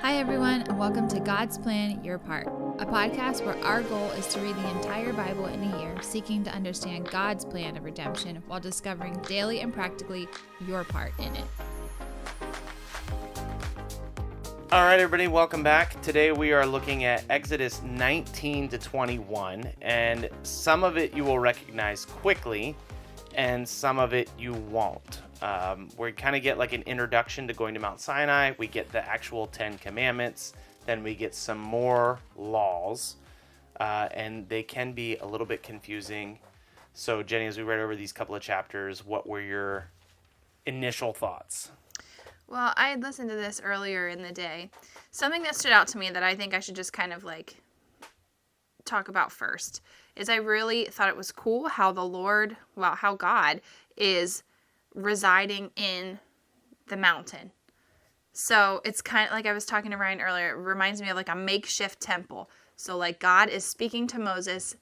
Hi, everyone, and welcome to God's Plan, Your Part, a podcast where our goal is to read the entire Bible in a year, seeking to understand God's plan of redemption while discovering daily and practically your part in it. All right, everybody, welcome back. Today we are looking at Exodus 19 to 21, and some of it you will recognize quickly, and some of it you won't. We kind of get like an introduction to going to Mount Sinai. We get the actual 10 Commandments. Then we get some more laws, and they can be a little bit confusing. So, Jenny, as we read over these couple of chapters, what were your initial thoughts? Well, I had listened to this earlier in the day. Something that stood out to me that I think I should just kind of like talk about first is I really thought it was cool how how God is residing in the mountain. So it's kind of like I was talking to Ryan earlier. It reminds me of like a makeshift temple. So like God is speaking to Moses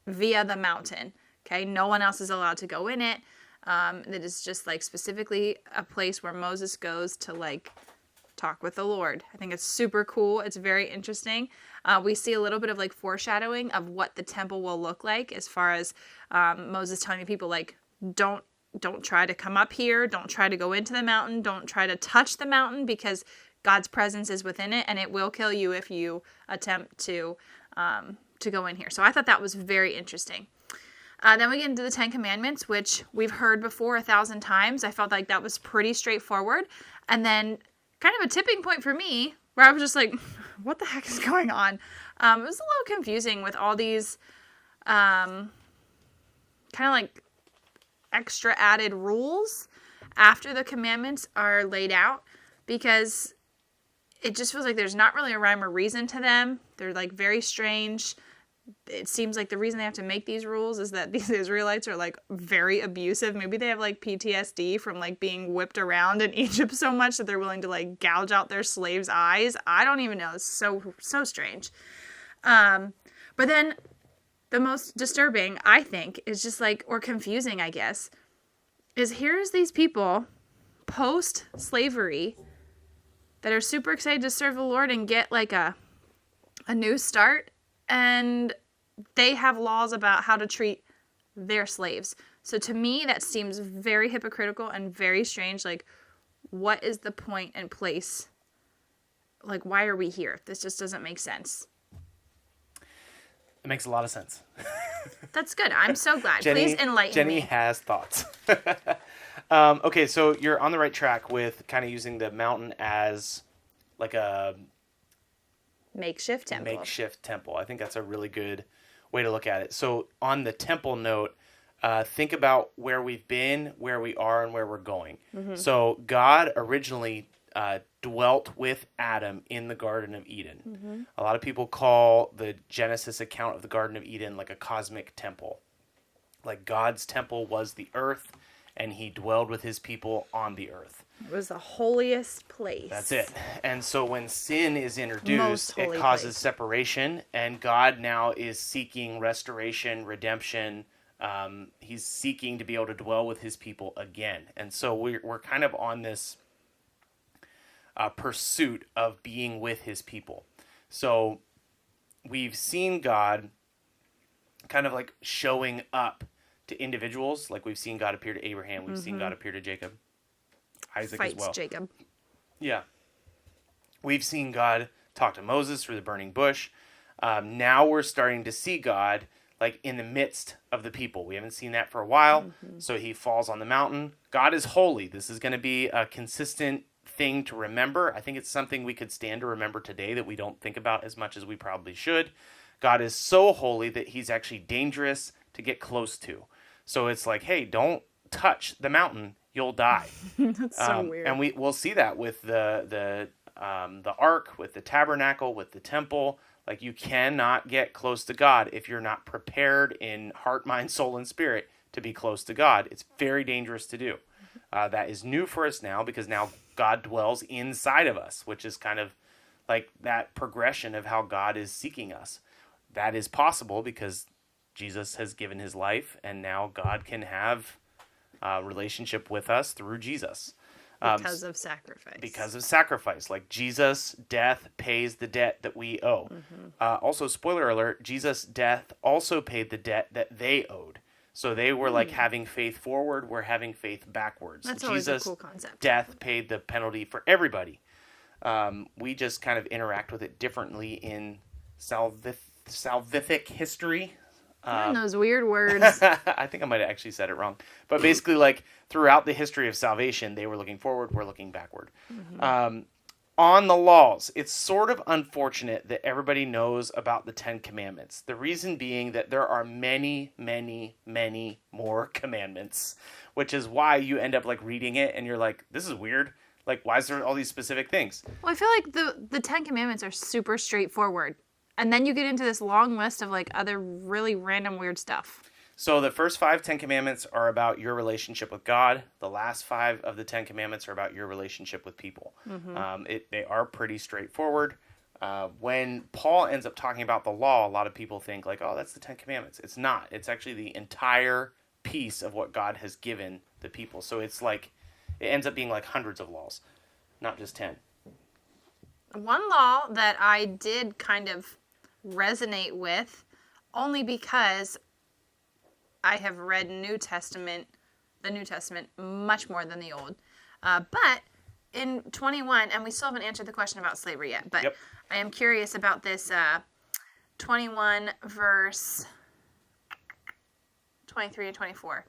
via the mountain. Okay, no one else is allowed to go in it. That is just like specifically a place where Moses goes to like talk with the Lord. I think it's super cool. It's very interesting. We see a little bit of like foreshadowing of what the temple will look like as far as Moses telling the people like, don't try to come up here. Don't try to go into the mountain. Don't try to touch the mountain because God's presence is within it and it will kill you if you attempt to go in here. So I thought that was very interesting. Then we get into the 10 Commandments, which we've heard before 1,000 times. I felt like that was pretty straightforward. And then kind of a tipping point for me where I was just like, what the heck is going on? It was a little confusing with all these kind of like extra added rules after the commandments are laid out because it just feels like there's not really a rhyme or reason to them. They're like very strange. It seems like the reason they have to make these rules is that these Israelites are like very abusive. Maybe they have like PTSD from like being whipped around in Egypt so much that they're willing to like gouge out their slaves' eyes. I don't even know. It's so strange. But then the most disturbing, I think, is just like, or confusing, I guess, is here's these people post-slavery that are super excited to serve the Lord and get like a new start. And they have laws about how to treat their slaves. So to me, that seems very hypocritical and very strange. Like, what is the point and place? Like, why are we here? This just doesn't make sense. It makes a lot of sense. That's good. I'm so glad. Please enlighten me. Jenny has thoughts. Okay, so you're on the right track with kind of using the mountain as like a makeshift temple. I think that's a really good way to look at it. So on the temple note, think about where we've been, where we are, and where we're going. Mm-hmm. So God originally dwelt with Adam in the Garden of Eden. Mm-hmm. A lot of people call the Genesis account of the Garden of Eden like a cosmic temple. Like God's temple was the earth, and he dwelled with his people on the earth. It was the holiest place. That's it. And so when sin is introduced, it causes separation, and God now is seeking restoration, redemption. He's seeking to be able to dwell with his people again. And so we're kind of on this pursuit of being with his people. So we've seen God kind of like showing up to individuals. Like we've seen God appear to Abraham. We've seen God appear to Jacob. Isaac as well. Jacob. Yeah. We've seen God talk to Moses through the burning bush. Now we're starting to see God like in the midst of the people. We haven't seen that for a while. Mm-hmm. So he falls on the mountain. God is holy. This is going to be a consistent thing to remember. I think it's something we could stand to remember today that we don't think about as much as we probably should. God is so holy that he's actually dangerous to get close to. So it's like, hey, don't touch the mountain. You'll die. That's so weird. And we'll see that with the ark, with the tabernacle, with the temple. Like you cannot get close to God if you're not prepared in heart, mind, soul, and spirit to be close to God. It's very dangerous to do. That is new for us now because now God dwells inside of us, which is kind of like that progression of how God is seeking us. That is possible because Jesus has given his life, and now God can have a relationship with us through Jesus. Because of sacrifice. Because of sacrifice. Like Jesus' death pays the debt that we owe. Also, spoiler alert, Jesus' death also paid the debt that they owed. So they were like having faith forward, we're having faith backwards. That's always a cool concept. Death paid the penalty for everybody. We just kind of interact with it differently in salvific history. Those weird words. I think I might have actually said it wrong. But basically, like, throughout the history of salvation, they were looking forward, we're looking backward. On the laws, it's sort of unfortunate that everybody knows about the 10 Commandments. The reason being that there are many, many, many more commandments, which is why you end up, like, reading it and you're like, this is weird. Like, why is there all these specific things? Well, I feel like the 10 Commandments are super straightforward. And then you get into this long list of, like, other really random weird stuff. So the first 5 Ten Commandments are about your relationship with God. The last 5 of the 10 Commandments are about your relationship with people. They are pretty straightforward. When Paul ends up talking about the law, a lot of people think, like, oh, that's the 10 Commandments. It's not. It's actually the entire piece of what God has given the people. So it's like, it ends up being like hundreds of laws, not just 10. One law that I did kind of resonate with, only because I have read the New Testament much more than the Old. But in 21, and we still haven't answered the question about slavery yet, but Yep. I am curious about this 21 verse 23 to 24.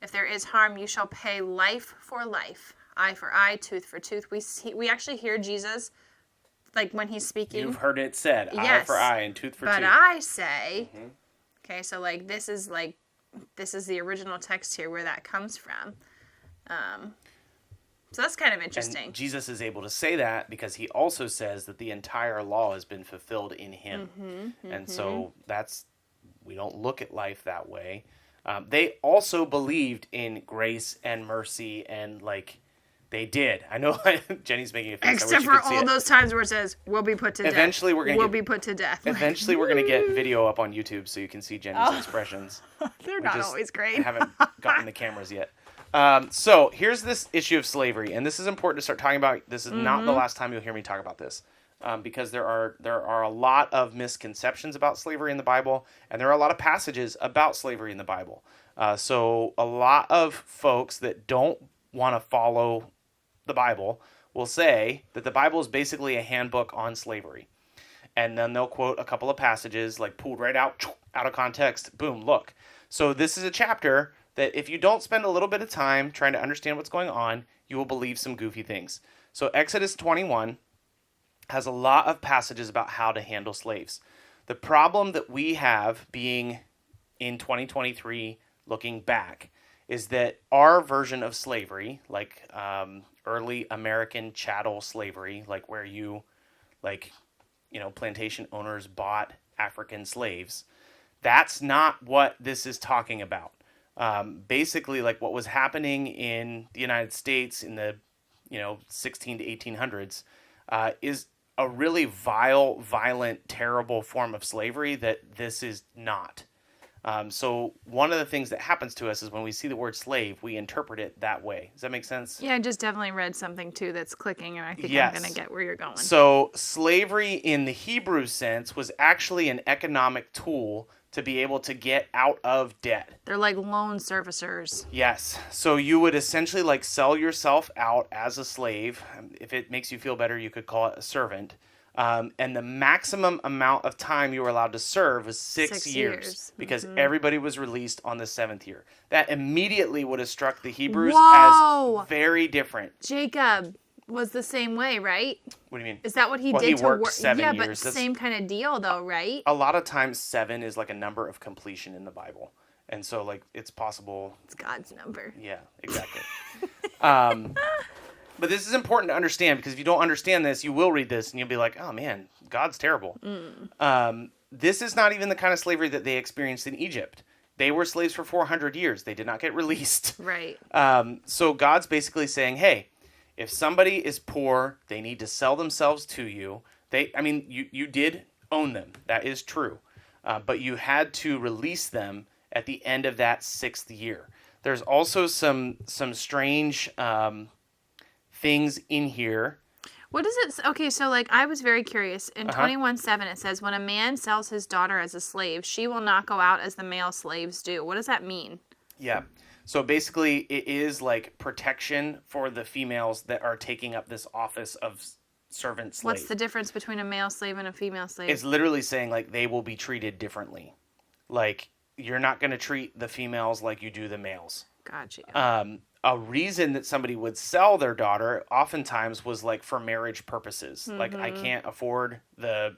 If there is harm, you shall pay life for life, eye for eye, tooth for tooth. We actually hear Jesus, like, when he's speaking. You've heard it said, eye Yes. for eye and tooth for But tooth. I say, okay, so this is the original text here where that comes from. So that's kind of interesting. And Jesus is able to say that because he also says that the entire law has been fulfilled in him. And so we don't look at life that way. They also believed in grace and mercy, and, like, they did. I know Jenny's making a face. Except for all those times where it says, "Will be put to death." Eventually, we'll be put to death. Eventually, we're gonna get video up on YouTube so you can see Jenny's expressions. They're not always great. I haven't gotten the cameras yet. So here's this issue of slavery, and this is important to start talking about. This is not the last time you'll hear me talk about this, because there are a lot of misconceptions about slavery in the Bible, and there are a lot of passages about slavery in the Bible. So a lot of folks that don't want to follow the Bible will say that the Bible is basically a handbook on slavery. And then they'll quote a couple of passages, like, pulled right out of context. Boom, look. So this is a chapter that if you don't spend a little bit of time trying to understand what's going on, you will believe some goofy things. So Exodus 21 has a lot of passages about how to handle slaves. The problem that we have being in 2023, looking back, is that our version of slavery, like early American chattel slavery, like where plantation owners bought African slaves, that's not what this is talking about. Basically, like, what was happening in the United States in the 16 to 1800s is a really vile, violent, terrible form of slavery that this is not. So one of the things that happens to us is when we see the word slave, we interpret it that way. Does that make sense? Yeah, I just definitely read something too that's clicking, and I think Yes. I'm going to get where you're going. So slavery in the Hebrew sense was actually an economic tool to be able to get out of debt. They're like loan servicers. Yes. So you would essentially, like, sell yourself out as a slave. If it makes you feel better, you could call it a servant. And the maximum amount of time you were allowed to serve was 6 years because everybody was released on the 7th year. That immediately would have struck the Hebrews as very different. Jacob was the same way, right? What do you mean? Is that what he did he to worked work? 7 Yeah, years. but same kind of deal though, right? A lot of times 7 is like a number of completion in the Bible. And so, like, it's possible. It's God's number. Yeah, exactly. But this is important to understand, because if you don't understand this, you will read this and you'll be like, oh man, God's terrible. This is not even the kind of slavery that they experienced in Egypt. They were slaves for 400 years. They did not get released. Right. So God's basically saying, hey, if somebody is poor, they need to sell themselves to you. You did own them. That is true. But you had to release them at the end of that 6th year. There's also some strange things in here. What does it? Okay, so like I was very curious. In 21:7, it says, "When a man sells his daughter as a slave, she will not go out as the male slaves do." What does that mean? Yeah. So basically, it is like protection for the females that are taking up this office of servant slave. What's the difference between a male slave and a female slave? It's literally saying like they will be treated differently. Like you're not going to treat the females like you do the males. Gotcha. A reason that somebody would sell their daughter oftentimes was like for marriage purposes. Like I can't afford the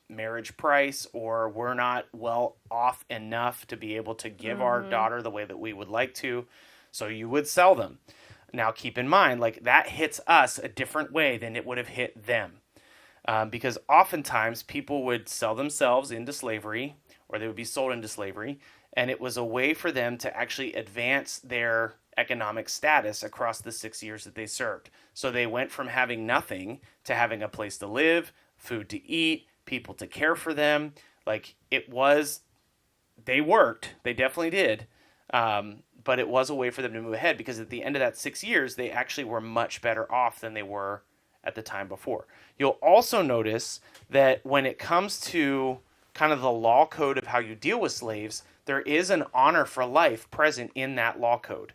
marriage price, or we're not well off enough to be able to give our daughter the way that we would like to. So you would sell them. Now keep in mind, like that hits us a different way than it would have hit them. Because oftentimes people would sell themselves into slavery, or they would be sold into slavery, and it was a way for them to actually advance their economic status across the 6 years that they served. So they went from having nothing to having a place to live, food to eat, people to care for them. Like it was, they worked, they definitely did, but it was a way for them to move ahead, because at the end of that 6 years, they actually were much better off than they were at the time before. You'll also notice that when it comes to kind of the law code of how you deal with slaves, there is an honor for life present in that law code.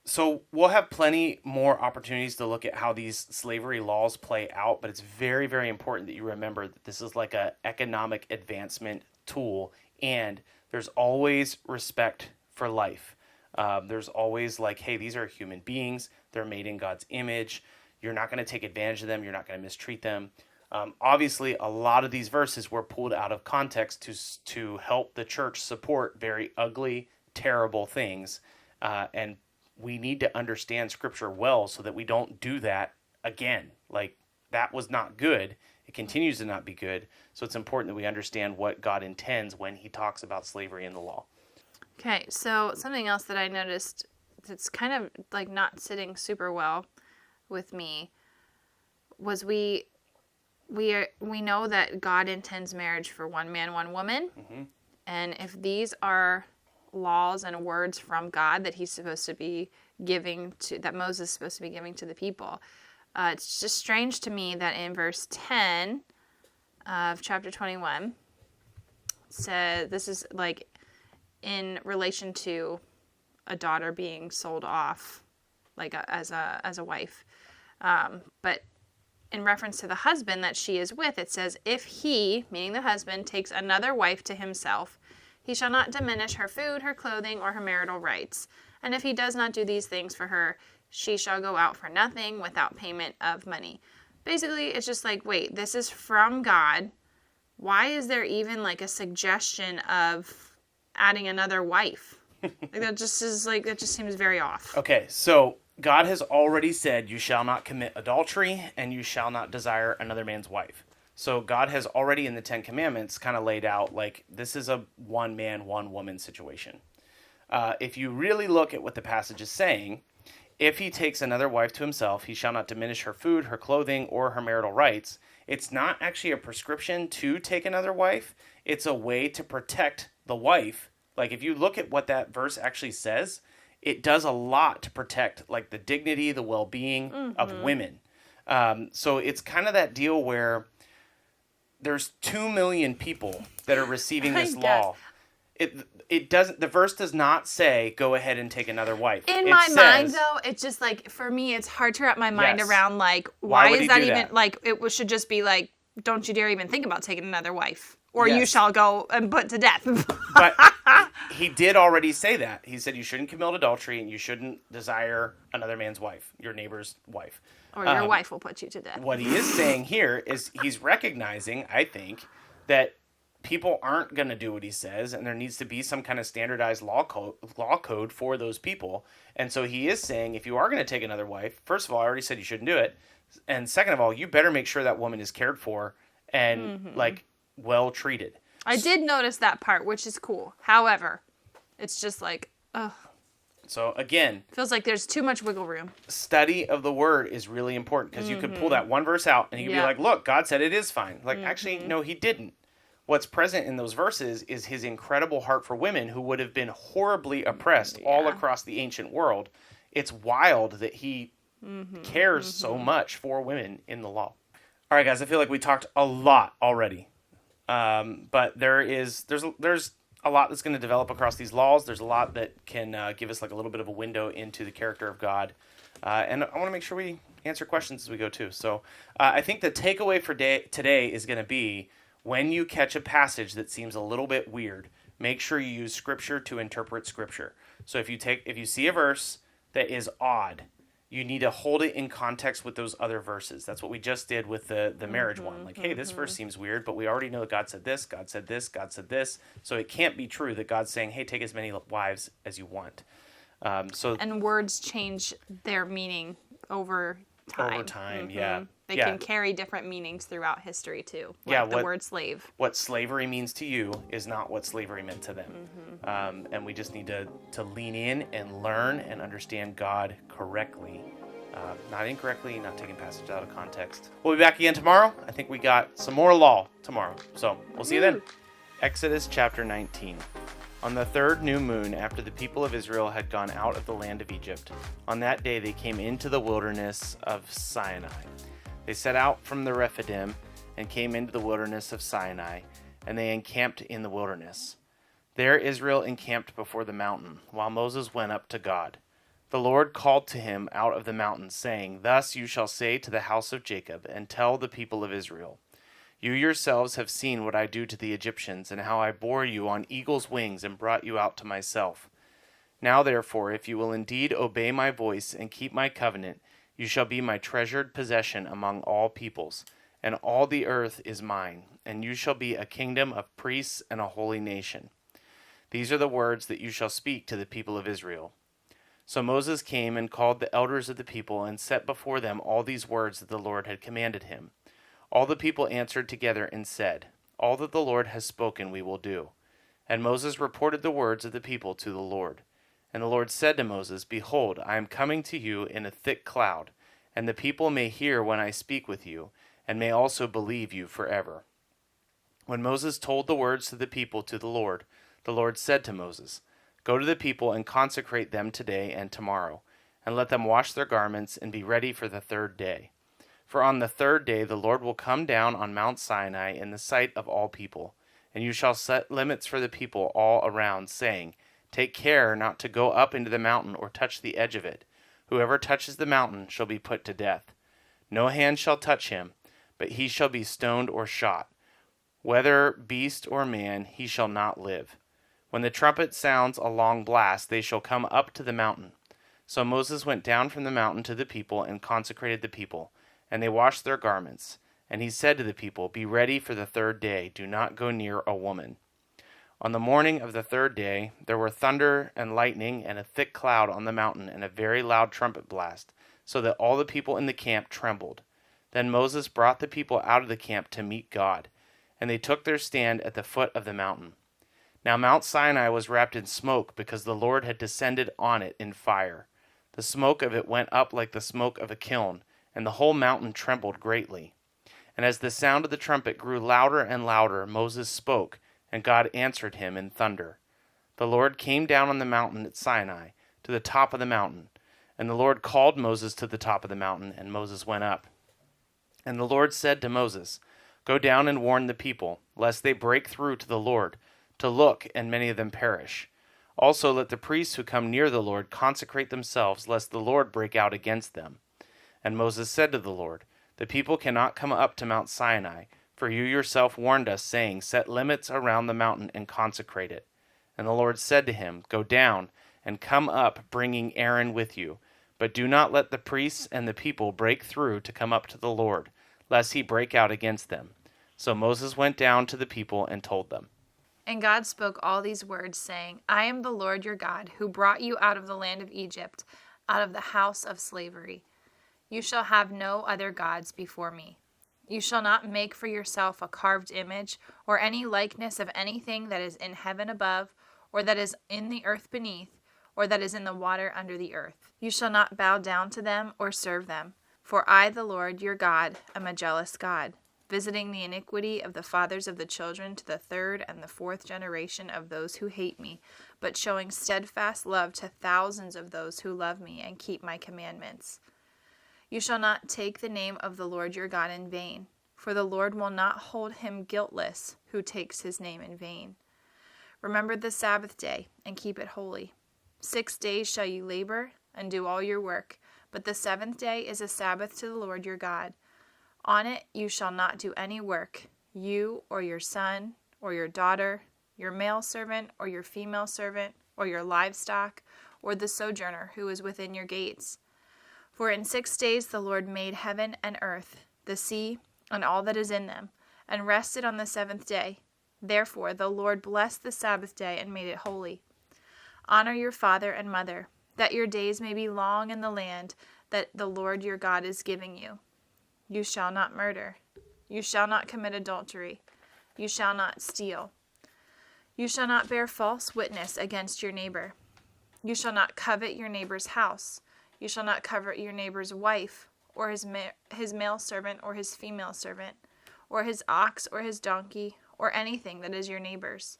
So we'll have plenty more opportunities to look at how these slavery laws play out, but it's very, very important that you remember that this is like an economic advancement tool, and there's always respect for life. There's always like, hey, these are human beings. They're made in God's image. You're not going to take advantage of them. You're not going to mistreat them. Obviously, a lot of these verses were pulled out of context to help the church support very ugly, terrible things, and we need to understand Scripture well so that we don't do that again. Like, that was not good. It continues to not be good. So it's important that we understand what God intends when he talks about slavery in the law. Okay, so something else that I noticed that's kind of like not sitting super well with me was we know that God intends marriage for one man, one woman. Mm-hmm. And if these are laws and words from God that he's supposed to be giving to, that Moses is supposed to be giving to the people, it's just strange to me that in verse 10 of chapter 21 says, this is like in relation to a daughter being sold off like as a wife, but in reference to the husband that she is with, it says, if he, meaning the husband, takes another wife to himself, he shall not diminish her food, her clothing, or her marital rights. And if he does not do these things for her, she shall go out for nothing without payment of money. Basically, it's just like, wait, this is from God. Why is there even like a suggestion of adding another wife? Like that just seems very off. Okay, so God has already said, you shall not commit adultery and you shall not desire another man's wife. So God has already in the 10 Commandments kind of laid out like this is a one man, one woman situation. If you really look at what the passage is saying, if he takes another wife to himself, he shall not diminish her food, her clothing, or her marital rights. It's not actually a prescription to take another wife. It's a way to protect the wife. Like if you look at what that verse actually says, it does a lot to protect like the dignity, the well-being of women. So it's kind of that deal where there's 2 million people that are receiving this law. It doesn't. The verse does not say go ahead and take another wife. In my mind, though, it's just like for me, it's hard to wrap my mind around. Like, why is that even like? It should just be like, don't you dare even think about taking another wife, or you shall go and put to death. But he did already say that. He said you shouldn't commit adultery and you shouldn't desire another man's wife, your neighbor's wife. Or your wife will put you to death. What he is saying here is he's recognizing, I think, that people aren't going to do what he says, and there needs to be some kind of standardized law code for those people. And so he is saying, if you are going to take another wife, first of all, I already said you shouldn't do it. And second of all, you better make sure that woman is cared for and like well treated. I did notice that part, which is cool. However, it's just like, ugh. So again, feels like there's too much wiggle room. Study of the word is really important because you could pull that one verse out and you could be like, look, God said it is fine. Like, actually, no, he didn't. What's present in those verses is his incredible heart for women who would have been horribly oppressed all across the ancient world. It's wild that he cares so much for women in the law. All right, guys, I feel like we talked a lot already. But there's a lot that's going to develop across these laws. There's a lot that can give us like a little bit of a window into the character of God. And I want to make sure we answer questions as we go too. So I think the takeaway for today is going to be, when you catch a passage that seems a little bit weird, make sure you use Scripture to interpret Scripture. So if you see a verse that is odd, you need to hold it in context with those other verses. That's what we just did with the marriage one. Like, hey, this verse seems weird, but we already know that God said this, God said this, God said this. So it can't be true that God's saying, hey, take as many wives as you want. And words change their meaning over time. Over time, yeah. They can carry different meanings throughout history too. Like the word slave. What slavery means to you is not what slavery meant to them. And we just need to lean in and learn and understand God correctly. Not incorrectly, not taking passages out of context. We'll be back again tomorrow. I think we got some more law tomorrow. So we'll see you then. Exodus chapter 19. On the third new moon, after the people of Israel had gone out of the land of Egypt, on that day they came into the wilderness of Sinai. They set out from the Rephidim and came into the wilderness of Sinai, and they encamped in the wilderness. There Israel encamped before the mountain, while Moses went up to God. The Lord called to him out of the mountain, saying, Thus you shall say to the house of Jacob, and tell the people of Israel, You yourselves have seen what I do to the Egyptians, and how I bore you on eagle's wings and brought you out to myself. Now therefore, if you will indeed obey my voice and keep my covenant, you shall be my treasured possession among all peoples, and all the earth is mine, and you shall be a kingdom of priests and a holy nation. These are the words that you shall speak to the people of Israel. So Moses came and called the elders of the people and set before them all these words that the Lord had commanded him. All the people answered together and said, All that the Lord has spoken we will do. And Moses reported the words of the people to the Lord. And the Lord said to Moses, Behold, I am coming to you in a thick cloud, and the people may hear when I speak with you, and may also believe you forever. When Moses told the words to the people to the Lord said to Moses, Go to the people and consecrate them today and tomorrow, and let them wash their garments and be ready for the third day. For on the third day the Lord will come down on Mount Sinai in the sight of all people, and you shall set limits for the people all around, saying, Take care not to go up into the mountain or touch the edge of it. Whoever touches the mountain shall be put to death. No hand shall touch him, but he shall be stoned or shot. Whether beast or man, he shall not live. When the trumpet sounds a long blast, they shall come up to the mountain. So Moses went down from the mountain to the people and consecrated the people, and they washed their garments. And he said to the people, Be ready for the third day, do not go near a woman. On the morning of the third day, there were thunder and lightning and a thick cloud on the mountain and a very loud trumpet blast, so that all the people in the camp trembled. Then Moses brought the people out of the camp to meet God, and they took their stand at the foot of the mountain. Now Mount Sinai was wrapped in smoke, because the Lord had descended on it in fire. The smoke of it went up like the smoke of a kiln, and the whole mountain trembled greatly. And as the sound of the trumpet grew louder and louder, Moses spoke, and God answered him in thunder. The Lord came down on the mountain at Sinai, to the top of the mountain. And the Lord called Moses to the top of the mountain, and Moses went up. And the Lord said to Moses, Go down and warn the people, lest they break through to the Lord, to look, and many of them perish. Also let the priests who come near the Lord consecrate themselves, lest the Lord break out against them. And Moses said to the Lord, The people cannot come up to Mount Sinai, for you yourself warned us, saying, Set limits around the mountain and consecrate it. And the Lord said to him, Go down and come up, bringing Aaron with you. But do not let the priests and the people break through to come up to the Lord, lest he break out against them. So Moses went down to the people and told them. And God spoke all these words, saying, I am the Lord your God, who brought you out of the land of Egypt, out of the house of slavery. You shall have no other gods before me. You shall not make for yourself a carved image, or any likeness of anything that is in heaven above, or that is in the earth beneath, or that is in the water under the earth. You shall not bow down to them or serve them. For I, the Lord your God, am a jealous God, visiting the iniquity of the fathers of the children to the third and the fourth generation of those who hate me, but showing steadfast love to thousands of those who love me and keep my commandments. You shall not take the name of the Lord your God in vain, for the Lord will not hold him guiltless who takes his name in vain. Remember the Sabbath day and keep it holy. 6 days shall you labor and do all your work, but the seventh day is a Sabbath to the Lord your God. On it you shall not do any work, you or your son or your daughter, your male servant or your female servant, or your livestock, or the sojourner who is within your gates. For in 6 days the Lord made heaven and earth, the sea, and all that is in them, and rested on the seventh day. Therefore the Lord blessed the Sabbath day and made it holy. Honor your father and mother, that your days may be long in the land that the Lord your God is giving you. You shall not murder. You shall not commit adultery. You shall not steal. You shall not bear false witness against your neighbor. You shall not covet your neighbor's house. You shall not covet your neighbor's wife, or his male servant, or his female servant, or his ox, or his donkey, or anything that is your neighbor's.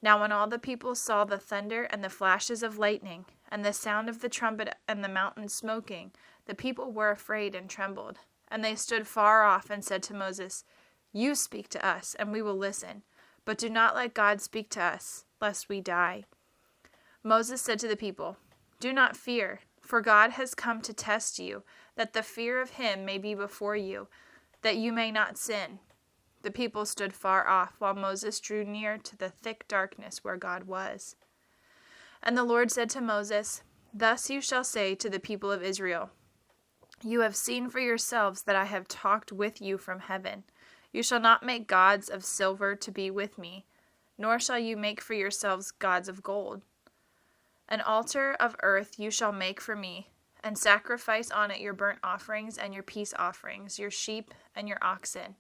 Now when all the people saw the thunder and the flashes of lightning, and the sound of the trumpet and the mountain smoking, the people were afraid and trembled. And they stood far off and said to Moses, You speak to us, and we will listen, but do not let God speak to us, lest we die. Moses said to the people, Do not fear, for God has come to test you, that the fear of him may be before you, that you may not sin. The people stood far off, while Moses drew near to the thick darkness where God was. And the Lord said to Moses, Thus you shall say to the people of Israel, You have seen for yourselves that I have talked with you from heaven. You shall not make gods of silver to be with me, nor shall you make for yourselves gods of gold. An altar of earth you shall make for me, and sacrifice on it your burnt offerings and your peace offerings, your sheep and your oxen.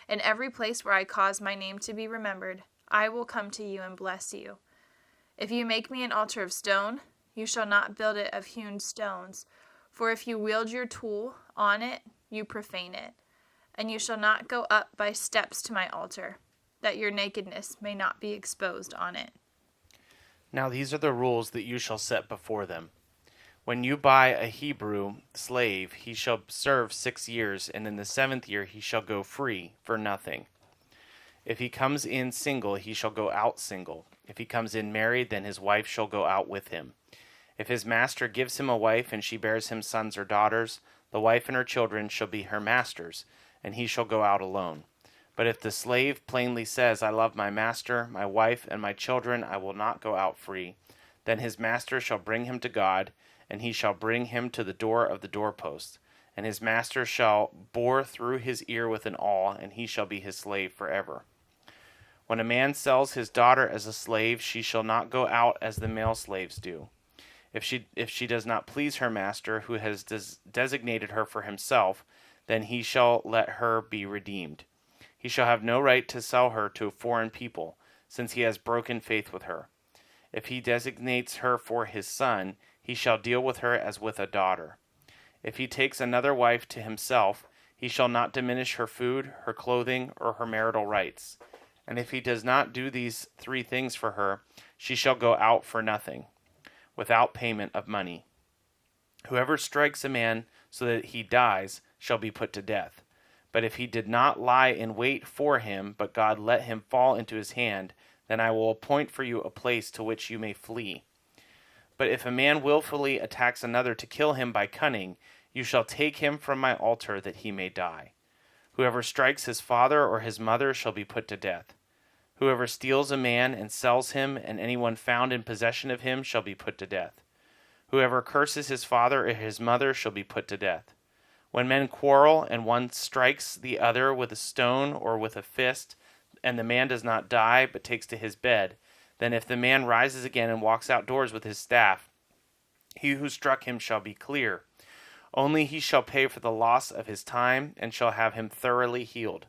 In every place where I cause my name to be remembered, I will come to you and bless you. If you make me an altar of stone, you shall not build it of hewn stones, for if you wield your tool on it, you profane it. And you shall not go up by steps to my altar, that your nakedness may not be exposed on it. Now these are the rules that you shall set before them. When you buy a Hebrew slave, he shall serve 6 years, and in the 7th year he shall go free for nothing. If he comes in single, he shall go out single. If he comes in married, then his wife shall go out with him. If his master gives him a wife, and she bears him sons or daughters, the wife and her children shall be her master's, and he shall go out alone. But if the slave plainly says, I love my master, my wife, and my children, I will not go out free, then his master shall bring him to God, and he shall bring him to the door of the doorpost. And his master shall bore through his ear with an awl, and he shall be his slave forever. When a man sells his daughter as a slave, she shall not go out as the male slaves do. If she does not please her master, who has designated her for himself, then he shall let her be redeemed. He shall have no right to sell her to a foreign people, since he has broken faith with her. If he designates her for his son, he shall deal with her as with a daughter. If he takes another wife to himself, he shall not diminish her food, her clothing, or her marital rights. And if he does not do these 3 things for her, she shall go out for nothing, without payment of money. Whoever strikes a man so that he dies shall be put to death. But if he did not lie in wait for him, but God let him fall into his hand, then I will appoint for you a place to which you may flee. But if a man willfully attacks another to kill him by cunning, you shall take him from my altar that he may die. Whoever strikes his father or his mother shall be put to death. Whoever steals a man and sells him, and anyone found in possession of him shall be put to death. Whoever curses his father or his mother shall be put to death. When men quarrel, and one strikes the other with a stone or with a fist, and the man does not die, but takes to his bed, then if the man rises again and walks outdoors with his staff, he who struck him shall be clear. Only he shall pay for the loss of his time, and shall have him thoroughly healed.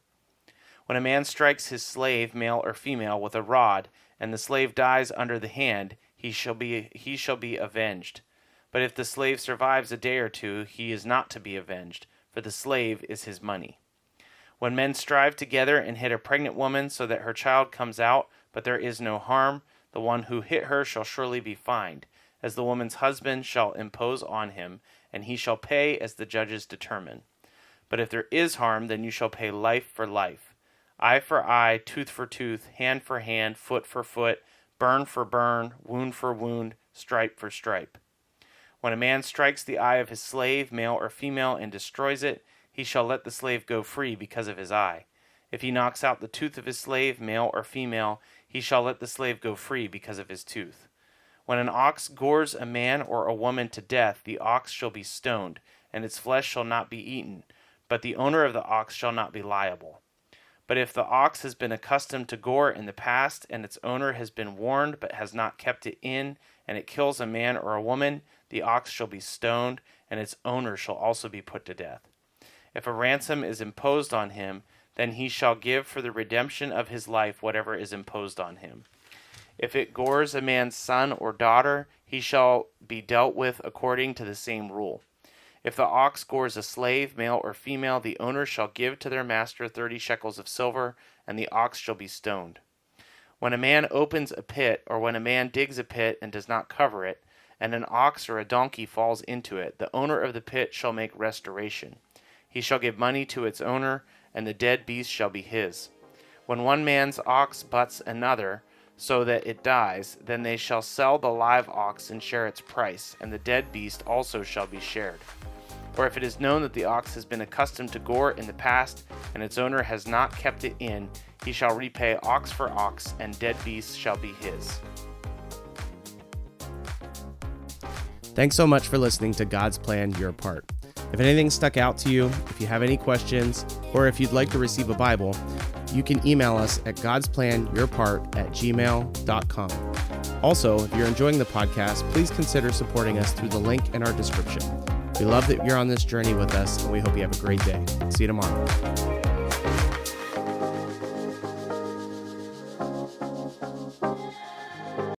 When a man strikes his slave, male or female, with a rod, and the slave dies under the hand, he shall be avenged. But if the slave survives a day or 2, he is not to be avenged, for the slave is his money. When men strive together and hit a pregnant woman so that her child comes out, but there is no harm, the one who hit her shall surely be fined, as the woman's husband shall impose on him, and he shall pay as the judges determine. But if there is harm, then you shall pay life for life, eye for eye, tooth for tooth, hand for hand, foot for foot, burn for burn, wound for wound, stripe for stripe. When a man strikes the eye of his slave, male or female, and destroys it, he shall let the slave go free because of his eye. If he knocks out the tooth of his slave, male or female, he shall let the slave go free because of his tooth. When an ox gores a man or a woman to death, the ox shall be stoned, and its flesh shall not be eaten, but the owner of the ox shall not be liable. But if the ox has been accustomed to gore in the past, and its owner has been warned but has not kept it in, and it kills a man or a woman, the ox shall be stoned, and its owner shall also be put to death. If a ransom is imposed on him, then he shall give for the redemption of his life whatever is imposed on him. If it gores a man's son or daughter, he shall be dealt with according to the same rule. If the ox gores a slave, male or female, the owner shall give to their master 30 shekels of silver, and the ox shall be stoned. When a man opens a pit, or when a man digs a pit and does not cover it, and an ox or a donkey falls into it, the owner of the pit shall make restoration. He shall give money to its owner, and the dead beast shall be his. When one man's ox butts another, so that it dies, then they shall sell the live ox and share its price, and the dead beast also shall be shared. Or if it is known that the ox has been accustomed to gore in the past, and its owner has not kept it in, he shall repay ox for ox, and dead beast shall be his. Thanks so much for listening to God's Plan, Your Part. If anything stuck out to you, if you have any questions, or if you'd like to receive a Bible, you can email us at godsplanyourpart@gmail.com. Also, if you're enjoying the podcast, please consider supporting us through the link in our description. We love that you're on this journey with us, and we hope you have a great day. See you tomorrow.